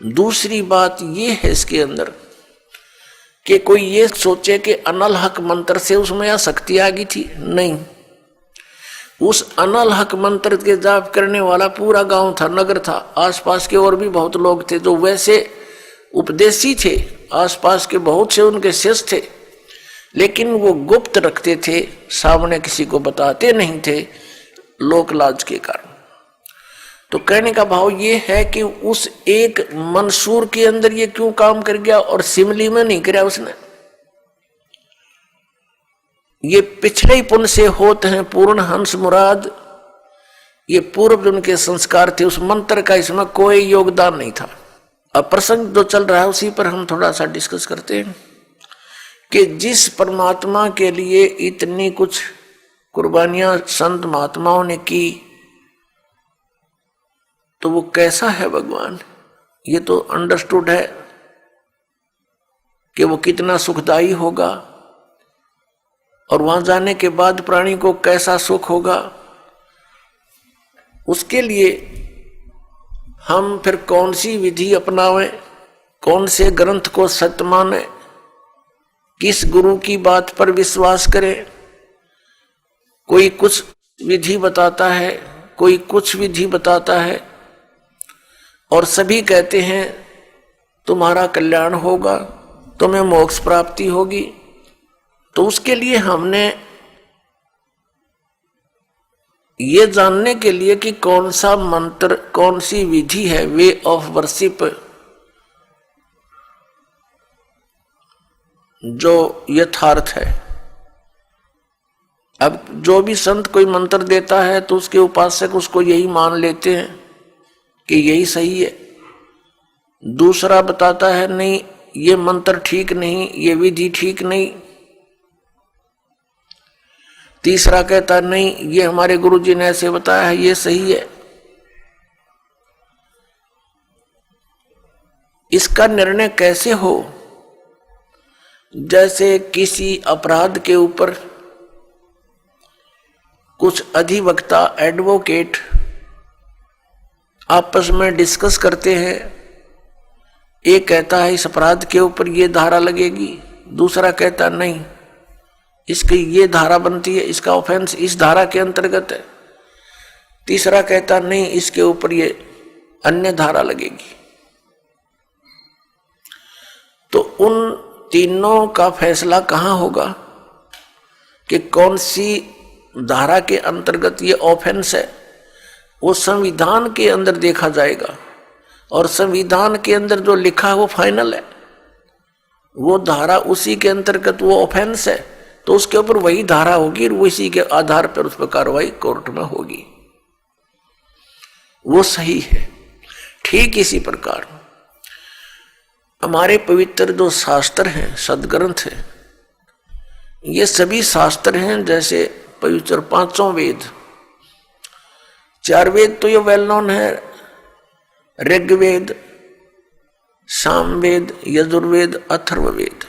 दूसरी बात ये है इसके अंदर कि कोई ये सोचे कि अनल हक मंत्र से उसमें या शक्ति आ गई थी, नहीं। उस अनल हक मंत्र के जाप करने वाला पूरा गांव था, नगर था, आसपास के और भी बहुत लोग थे जो वैसे उपदेशी थे, आसपास के बहुत से उनके शिष्य थे, लेकिन वो गुप्त रखते थे, सामने किसी को बताते नहीं थे लोक लाज के कारण। तो कहने का भाव ये है कि उस एक मंसूर के अंदर ये क्यों काम कर गया और सिमली में नहीं कराया उसने। ये पिछले ही पुण्य से होते हैं पूर्ण हंस मुराद, ये पूर्व जन्म के संस्कार थे, उस मंत्र का इसमें कोई योगदान नहीं था। अब प्रसंग जो चल रहा है उसी पर हम थोड़ा सा डिस्कस करते हैं कि जिस परमात्मा के लिए इतनी कुछ कुर्बानियां संत महात्माओं ने की, तो वो कैसा है भगवान, ये तो अंडरस्टूड है कि वो कितना सुखदाई होगा, और वहां जाने के बाद प्राणी को कैसा सुख होगा। उसके लिए हम फिर कौन सी विधि अपनावें, कौन से ग्रंथ को सत्य माने, किस गुरु की बात पर विश्वास करें। कोई कुछ विधि बताता है, कोई कुछ विधि बताता है, और सभी कहते हैं तुम्हारा कल्याण होगा, तुम्हें मोक्ष प्राप्ति होगी। तो उसके लिए हमने ये जानने के लिए कि कौन सा मंत्र, कौन सी विधि है, वे ऑफ वर्शिप जो यथार्थ है। अब जो भी संत कोई मंत्र देता है तो उसके उपासक उसको यही मान लेते हैं कि यही सही है। दूसरा बताता है नहीं ये मंत्र ठीक नहीं, ये विधि ठीक नहीं। तीसरा कहता है नहीं ये हमारे गुरुजी ने ऐसे बताया है, ये सही है। इसका निर्णय कैसे हो? जैसे किसी अपराध के ऊपर कुछ अधिवक्ता, एडवोकेट आपस में डिस्कस करते हैं। एक कहता है इस अपराध के ऊपर ये धारा लगेगी, दूसरा कहता नहीं इसकी ये धारा बनती है, इसका ऑफेंस इस धारा के अंतर्गत है, तीसरा कहता नहीं इसके ऊपर ये अन्य धारा लगेगी। तो उन तीनों का फैसला कहाँ होगा कि कौन सी धारा के अंतर्गत ये ऑफेंस है? वो संविधान के अंदर देखा जाएगा, और संविधान के अंदर जो लिखा है वो फाइनल है, वो धारा उसी के अंतर्गत वो ऑफेंस है, तो उसके ऊपर वही धारा होगी और उसी के आधार पर उस पर कार्रवाई कोर्ट में होगी, वो सही है। ठीक इसी प्रकार हमारे पवित्र जो शास्त्र हैं, सदग्रंथ हैं, ये सभी शास्त्र हैं जैसे पवित्र पांचों वेद, चार वेद तो ये वेल नोन है, ऋग्वेद, सामवेद, यजुर्वेद, अथर्ववेद।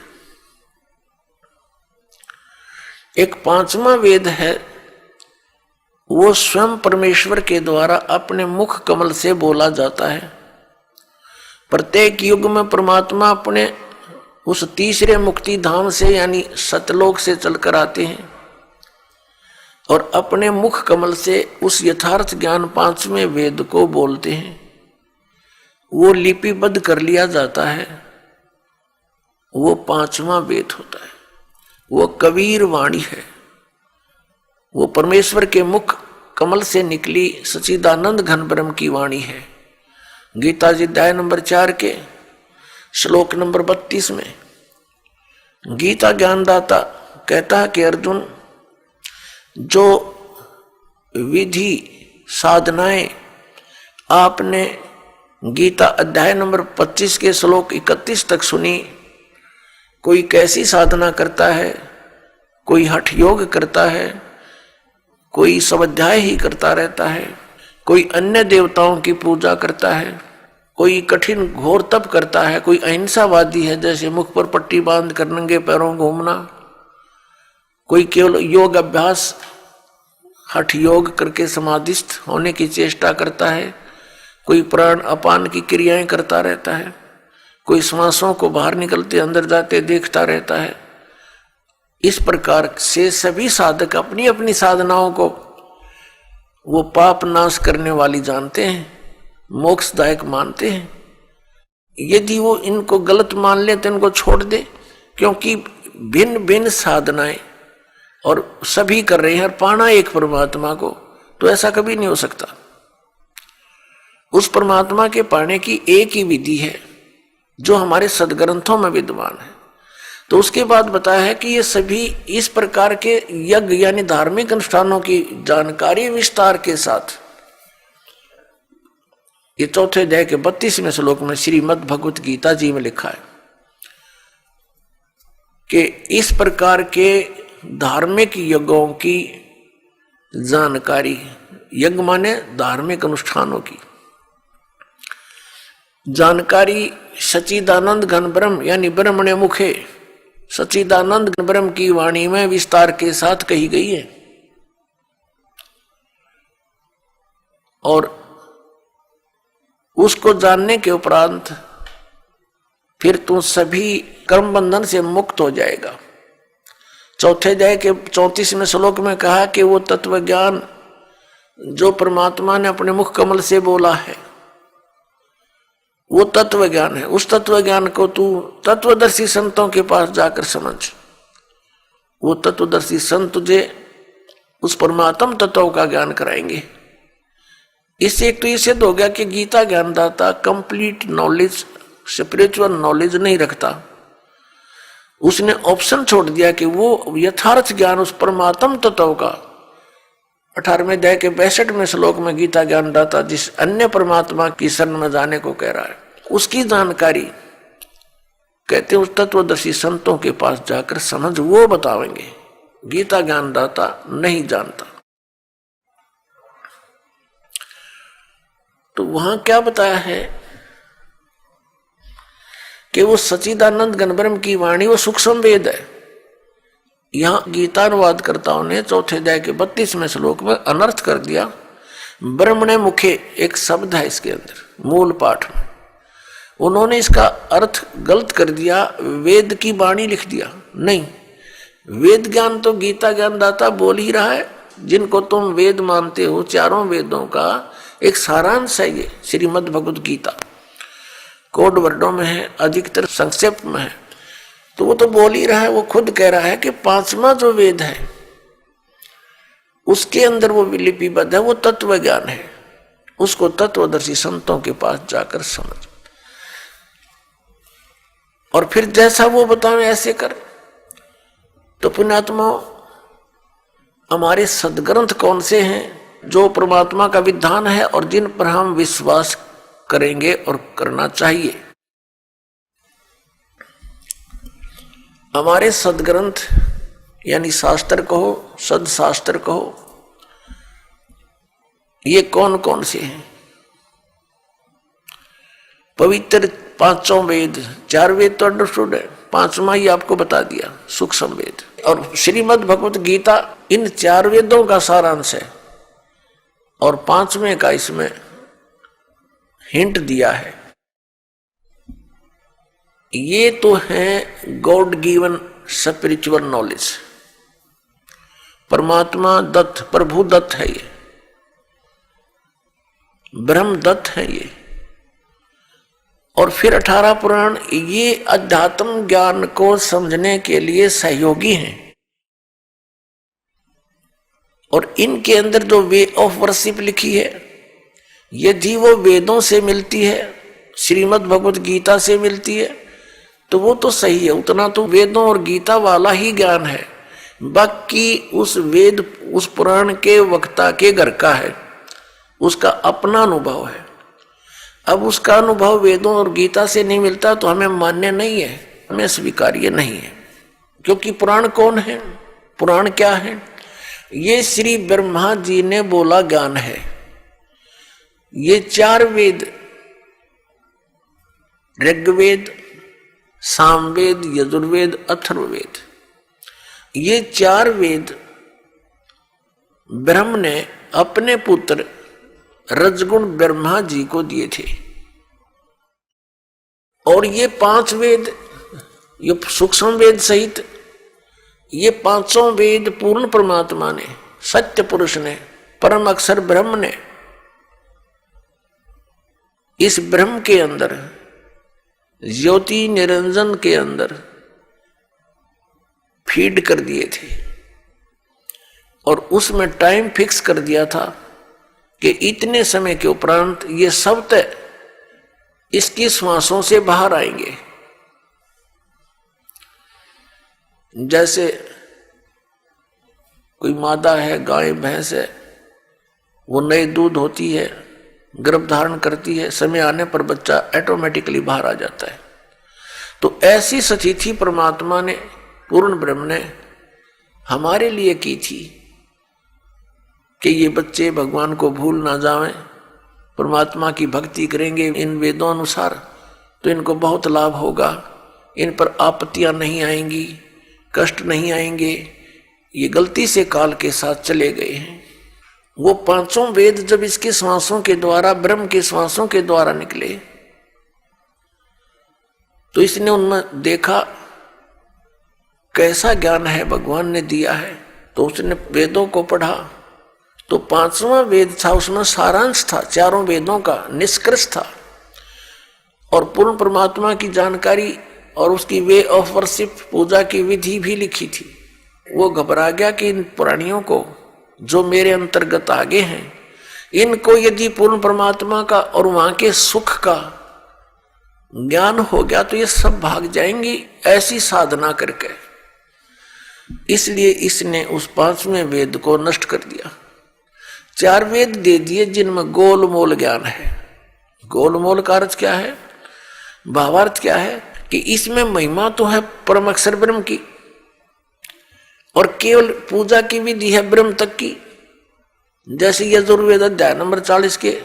एक पांचवा वेद है, वो स्वयं परमेश्वर के द्वारा अपने मुख कमल से बोला जाता है। प्रत्येक युग में परमात्मा अपने उस तीसरे मुक्ति धाम से यानी सतलोक से चलकर आते हैं और अपने मुख कमल से उस यथार्थ ज्ञान पांचवें वेद को बोलते हैं। वो लिपिबद्ध कर लिया जाता है, वो पांचवा वेद होता है, वो कबीर वाणी है, वो परमेश्वर के मुख कमल से निकली सच्चिदानंद घन ब्रह्म की वाणी है। गीता जी अध्याय नंबर 4 के श्लोक नंबर 32 में गीता ज्ञानदाता कहता है कि अर्जुन, जो विधि साधनाएं आपने गीता अध्याय नंबर 25 के श्लोक 31 तक सुनी, कोई कैसी साधना करता है, कोई हठ योग करता है, कोई स्वाध्याय ही करता रहता है, कोई अन्य देवताओं की पूजा करता है, कोई कठिन घोर तप करता है, कोई अहिंसावादी है जैसे मुख पर पट्टी बांध कर नंगे पैरों घूमना, कोई केवल योग अभ्यास हठ योग करके समाधिस्थ होने की चेष्टा करता है, कोई प्राण अपान की क्रियाएं करता रहता है, कोई श्वासों को बाहर निकलते अंदर जाते देखता रहता है। इस प्रकार से सभी साधक अपनी अपनी साधनाओं को वो पाप नाश करने वाली जानते हैं, मोक्षदायक मानते हैं। यदि वो इनको गलत मान ले तो इनको छोड़ दे, क्योंकि भिन्न भिन्न साधनाएं और सभी कर रहे हैं और पाना एक परमात्मा को, तो ऐसा कभी नहीं हो सकता। उस परमात्मा के पाने की एक ही विधि है जो हमारे सदग्रंथों में विद्यमान है। तो उसके बाद बताया है कि ये सभी इस प्रकार के यज्ञ यानी धार्मिक अनुष्ठानों की जानकारी विस्तार के साथ, ये चौथे अध्याय के 32वें श्लोक में श्रीमद् भगवत गीता जी में लिखा है कि इस प्रकार के धार्मिक यज्ञों की जानकारी, यज्ञ माने धार्मिक अनुष्ठानों की जानकारी सच्चिदानंद घन ब्रह्म यानी ब्रह्मणे मुखे सच्चिदानंद घन ब्रह्म की वाणी में विस्तार के साथ कही गई है। और उसको जानने के उपरांत फिर तू सभी कर्म बंधन से मुक्त हो जाएगा। चौथे अध्याय के 34वें श्लोक में कहा कि वो तत्व ज्ञान जो परमात्मा ने अपने मुख कमल से बोला है वो तत्व ज्ञान है। उस तत्व ज्ञान को तू तत्वदर्शी संतों के पास जाकर समझ। वो तत्वदर्शी संत तुझे उस परमात्म तत्व का ज्ञान कराएंगे। इससे एक तो ये सिद्ध हो गया कि गीता ज्ञानदाता कंप्लीट नॉलेज, स्पिरिचुअल नॉलेज नहीं रखता। उसने ऑप्शन छोड़ दिया कि वो यथार्थ ज्ञान उस परमात्म तत्व का 18वें अध्याय के 62वें श्लोक में गीता ज्ञानदाता जिस अन्य परमात्मा की शरण में जाने को कह रहा है, उसकी जानकारी कहते हैं उस तत्वदर्शी संतों के पास जाकर समझ, वो बतावेंगे। गीता ज्ञानदाता नहीं जानता। तो वहां क्या बताया है कि वो सच्चिदानंद घन ब्रह्म की वाणी वो सूक्ष्म वेद है। यहां गीतानुवादकर्ताओं ने चौथे अध्याय के 32वें श्लोक में अनर्थ कर दिया। ब्रह्मणे मुखे एक शब्द है इसके अंदर मूल पाठ में, उन्होंने इसका अर्थ गलत कर दिया, वेद की वाणी लिख दिया। नहीं, वेद ज्ञान तो गीता ज्ञानदाता बोल ही रहा है। जिनको तुम वेद मानते हो, चारों वेदों का एक सारांश है ये श्रीमद् भगवत गीता। कोड वर्डों में है, अधिकतर संक्षेप में है। तो वो तो बोल ही रहा है, वो खुद कह रहा है कि 5वां जो वेद है उसके अंदर वो लिपिबद्ध है, वो तत्व ज्ञान है। उसको तत्वदर्शी संतों के पास जाकर समझ और फिर जैसा वो बतावे ऐसे कर। तो पुण्यात्मा, हमारे सदग्रंथ कौन से हैं जो परमात्मा का विधान है और जिन पर हम विश्वास करेंगे और करना चाहिए? हमारे सदग्रंथ यानी शास्त्र कहो, सदशास्त्र कहो, ये कौन कौन से हैं? पवित्र 5 वेद, 4 वेद तो अंडरस्टूड है, 5वां ही आपको बता दिया सूक्ष्म वेद। और श्रीमद् भगवत गीता इन 4 वेदों का सारांश है और 5वें का इसमें हिंट दिया है। ये तो है गॉड गिवन स्पिरिचुअल नॉलेज, परमात्मा दत्त, प्रभु दत्त है ये, ब्रह्म दत्त है ये। और फिर 18 पुराण ये अध्यात्म ज्ञान को समझने के लिए सहयोगी हैं। और इनके अंदर जो वे ऑफ वर्शिप लिखी है, यदि वो वेदों से मिलती है, श्रीमद् भगवत गीता से मिलती है, तो वो तो सही है। उतना तो वेदों और गीता वाला ही ज्ञान है। बाकी उस वेद, उस पुराण के वक्ता के घर का है, उसका अपना अनुभव है। अब उसका अनुभव वेदों और गीता से नहीं मिलता तो हमें मान्य नहीं है, हमें स्वीकार्य नहीं है। क्योंकि पुराण कौन है? पुराण क्या है? ये श्री ब्रह्मा जी ने बोला ज्ञान है। ये 4 वेद, ऋग्वेद, सामवेद, यजुर्वेद, अथर्ववेद, ये 4 वेद ब्रह्म ने अपने पुत्र रजगुण ब्रह्मा जी को दिए थे। और ये 5 वेद, ये सूक्ष्म वेद सहित ये 5 वेद पूर्ण परमात्मा ने, सत्य पुरुष ने, परम अक्षर ब्रह्म ने इस ब्रह्म के अंदर, ज्योति निरंजन के अंदर फीड कर दिए थे। और उसमें टाइम फिक्स कर दिया था कि इतने समय के उपरांत ये सब तय इसकी श्वासों से बाहर आएंगे। जैसे कोई मादा है, गाय भैंस है, वो नई दूध होती है, गर्भ धारण करती है, समय आने पर बच्चा ऑटोमेटिकली बाहर आ जाता है। तो ऐसी सतिथि परमात्मा ने, पूर्ण ब्रह्म ने हमारे लिए की थी कि ये बच्चे भगवान को भूल ना जाएं, परमात्मा की भक्ति करेंगे इन वेदों अनुसार तो इनको बहुत लाभ होगा, इन पर आपत्तियां नहीं आएंगी, कष्ट नहीं आएंगे। ये गलती से काल के साथ चले गए हैं। वो 5 वेद जब इसके श्वासों के द्वारा, ब्रह्म के श्वासों के द्वारा निकले तो इसने उनमें देखा कैसा ज्ञान है भगवान ने दिया है। तो उसने वेदों को पढ़ा तो 5वां वेद था, उसमें सारांश था, 4 वेदों का निष्कर्ष था और पूर्ण परमात्मा की जानकारी और उसकी वे ऑफ वर्शिप, पूजा की विधि भी लिखी थी। वो घबरा गया कि इन प्राणियों को जो मेरे अंतर्गत आगे हैं, इनको यदि पूर्ण परमात्मा का और वहां के सुख का ज्ञान हो गया तो ये सब भाग जाएंगी ऐसी साधना करके। इसलिए इसने उस 5वें वेद को नष्ट कर दिया। 4 वेद दे दिए जिनमें गोलमोल ज्ञान है। गोलमोल का अर्थ क्या है, भावार्थ क्या है कि इसमें महिमा तो है परम अक्षर ब्रह्म की और केवल पूजा की विधि है ब्रह्म तक की। जैसे यजुर्वेद अध्याय नंबर 40 के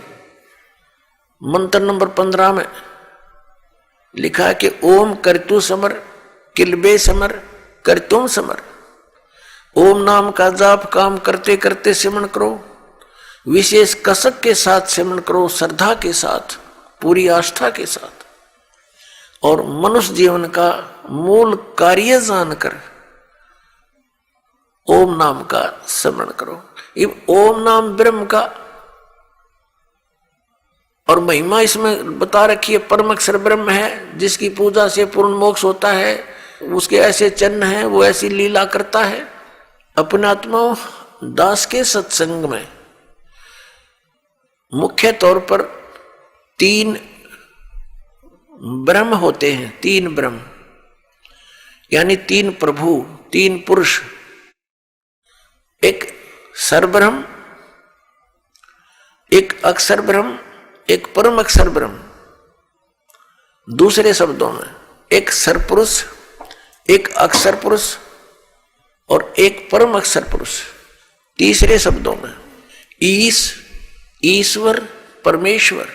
मंत्र नंबर 15 में लिखा है कि ओम कर्तु समर किलबे समर कर्तुम समर। ओम नाम का जाप काम करते करते सिमरण करो, विशेष कसक के साथ सिमरण करो, श्रद्धा के साथ, पूरी आस्था के साथ, और मनुष्य जीवन का मूल कार्य जानकर ओम नाम का स्मरण करो। ओम नाम ब्रह्म का और महिमा इसमें बता रखी है। परम अक्षर ब्रह्म है जिसकी पूजा से पूर्ण मोक्ष होता है, उसके ऐसे चिन्ह हैं, वो ऐसी लीला करता है। अपने आत्मा दास के सत्संग में मुख्य तौर पर 3 ब्रह्म होते हैं, 3 ब्रह्म यानी 3 प्रभु, 3 पुरुष। एक सरब्रह्म, एक अक्षर ब्रह्म, एक परम अक्षर ब्रह्म। दूसरे शब्दों में एक सरपुरुष, एक अक्षर पुरुष और एक परम अक्षर पुरुष। तीसरे शब्दों में ईश्वर, परमेश्वर।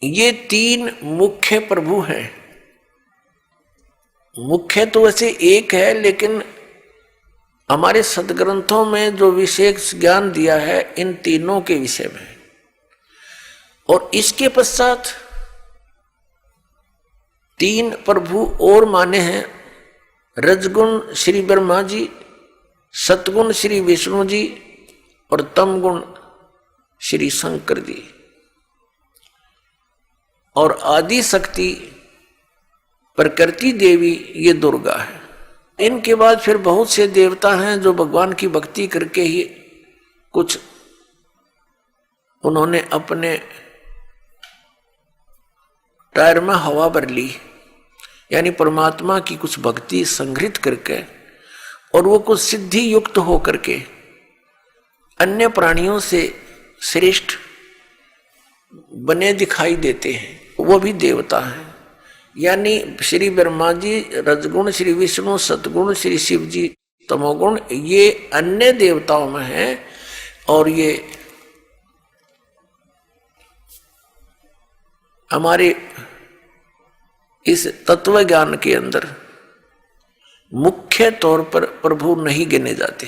ये 3 मुख्य प्रभु हैं। मुख्य तो वैसे एक है, लेकिन हमारे सदग्रंथों में जो विशेष ज्ञान दिया है इन तीनों के विषय में। और इसके पश्चात 3 प्रभु और माने हैं, रजगुण श्री ब्रह्मा जी, सतगुण श्री विष्णु जी और तमगुण श्री शंकर जी, और आदि शक्ति प्रकृति देवी ये दुर्गा है। इनके बाद फिर बहुत से देवता हैं जो भगवान की भक्ति करके ही कुछ उन्होंने अपने टायर में हवा भर ली, यानी परमात्मा की कुछ भक्ति संग्रहित करके, और वो कुछ सिद्धि युक्त हो करके अन्य प्राणियों से श्रेष्ठ बने दिखाई देते हैं, वो भी देवता हैं। यानी श्री ब्रह्मा जी, रजगुण श्री विष्णु, सतगुण श्री शिव जी, तमोगुण ये अन्य देवताओं में हैं। और ये हमारे इस तत्व ज्ञान के अंदर मुख्य तौर पर प्रभु नहीं गिने जाते।